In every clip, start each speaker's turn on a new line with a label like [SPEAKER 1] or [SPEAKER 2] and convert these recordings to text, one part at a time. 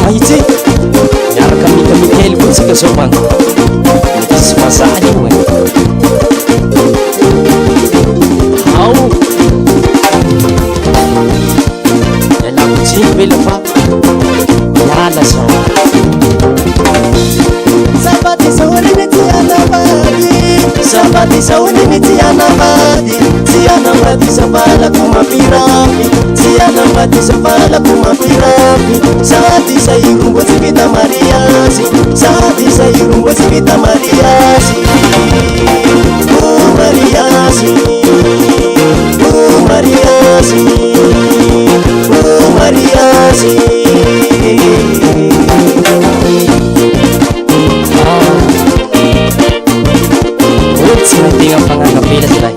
[SPEAKER 1] Mahitsy miaraka mikamikely koa tsika zao man sy fazaly io ao ialako tsiny be lafa miala zao
[SPEAKER 2] Sabati sauni tianabadi, sabati sauni tianabadi, tianabadi sabala kumapirapi, tianabadi sabala kumapirapi, sabati sairumbo sibita mariasi, sabati sairumbo sibita mariasi, oh mariasi, oh mariasi, oh mariasi.
[SPEAKER 1] Tsy nategna fagnanapela zay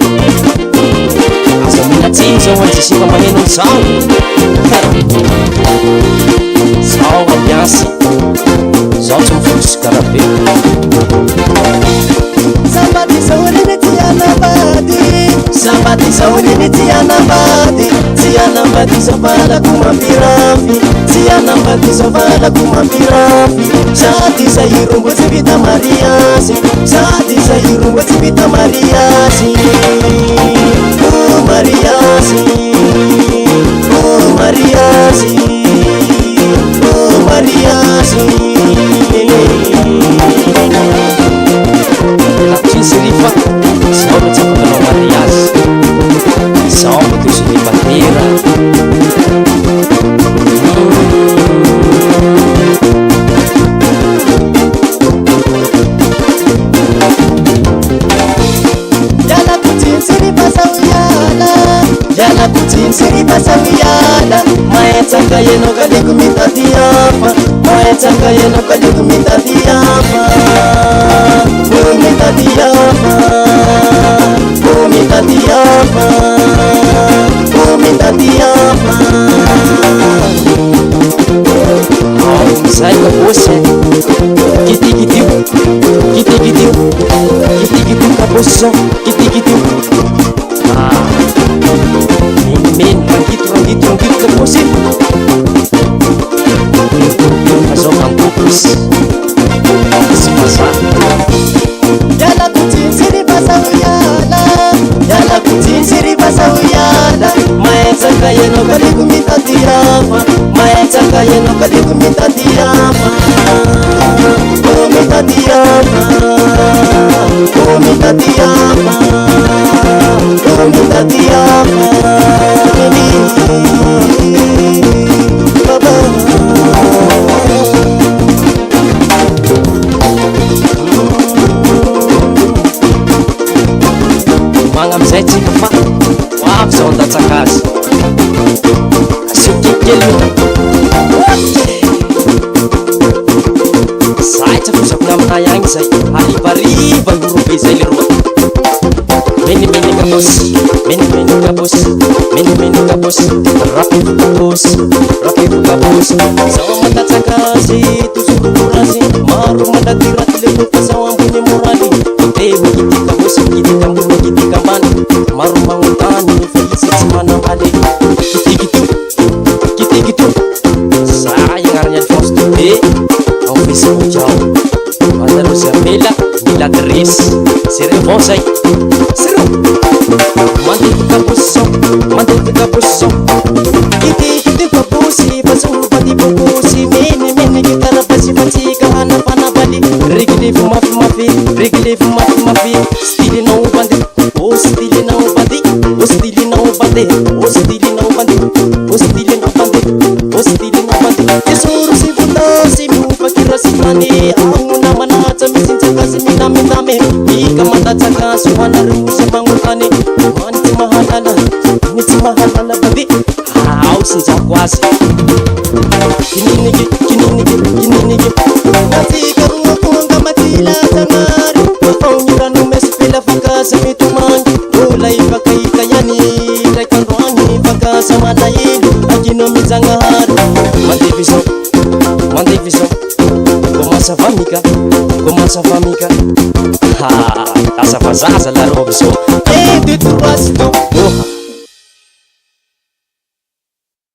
[SPEAKER 1] aza mila tsiny zao antsisiva magneno zao zao ambiansy zao tsy mifosy karabe
[SPEAKER 2] Sabati sauni tianabadi, sabati sauni tianabadi, tianabadi sabala kumapirafi, tianabadi sabala kumapirafi, sati sairumbo sibita mariasi, sati sairumbo sibita mariasi, oh mariasi, oh mariasi, oh mariasi.
[SPEAKER 1] Sirifa sao ro tsaka manao mariage sao ro toy célibataire
[SPEAKER 2] Yala kutin sirifa sauyala, yala kutin sirifa sauyala, maetsaka yeno kaliku mitatiapa, maetsaka yeno kaliku mitatiapa. Mitadiapa, oh mitadiapa, oh mitadiapa.
[SPEAKER 1] Oh, sai ka bose, kiti ka bose, kiti. Ah, min rangit ka bose. Masuk ang kupis, sepasa.
[SPEAKER 2] Yala kutin sirifa sauyala, yala kutin sirifa sauyala, maetsaka yeno kaliku mitadiapa, maetsaka yeno kaliku mitadiapa, oh mitadiapa, oh mitadiapa, oh mitadiapa, baba.
[SPEAKER 1] Amizay tsika fa hoavy zao andatsaka azy asio kelikely zay tsy afosako gn'aminay agny zay harivariva gn'orobe zay le roa menimeny kabosy menimeny kabosy menimeny kabosy rapivo kabosy zao mandatsaka azy tozokororazy maro mandadiraty le roka zao ambony moraly de mikity kabosy mikity kambony mikity kambany maro magnotany fa izy tsy manambaly kitikito zay agnarany Alphonse Touré ao Facebook ao mandareo zay apela mila adresse zereo avao zay zereo mandety kabosy zao kitikito kabosy fasovady bokosy menimeny kitarabasy fatsika hanapanabali reglevo mafimafy stilinao bande o stilinao bande o stilinao bande o stilinao bande o stilinao bande o stilinao bande tesoro si vutasi miupakirasi mani auna manatsa misintsakasi minamindame ika mandatsakasi manarusa mangutane nitsi mahalala bade au sinjako azy kininigi natsika ruakonga matila tanari afaunirano mesipela fakasa mitumangi ola ifakaita yani raikandroani fakasa malaili akino mizangahari mandevi masavamika ko masavamika. Tasafazaza la robe so.
[SPEAKER 2] 1, 2, 3,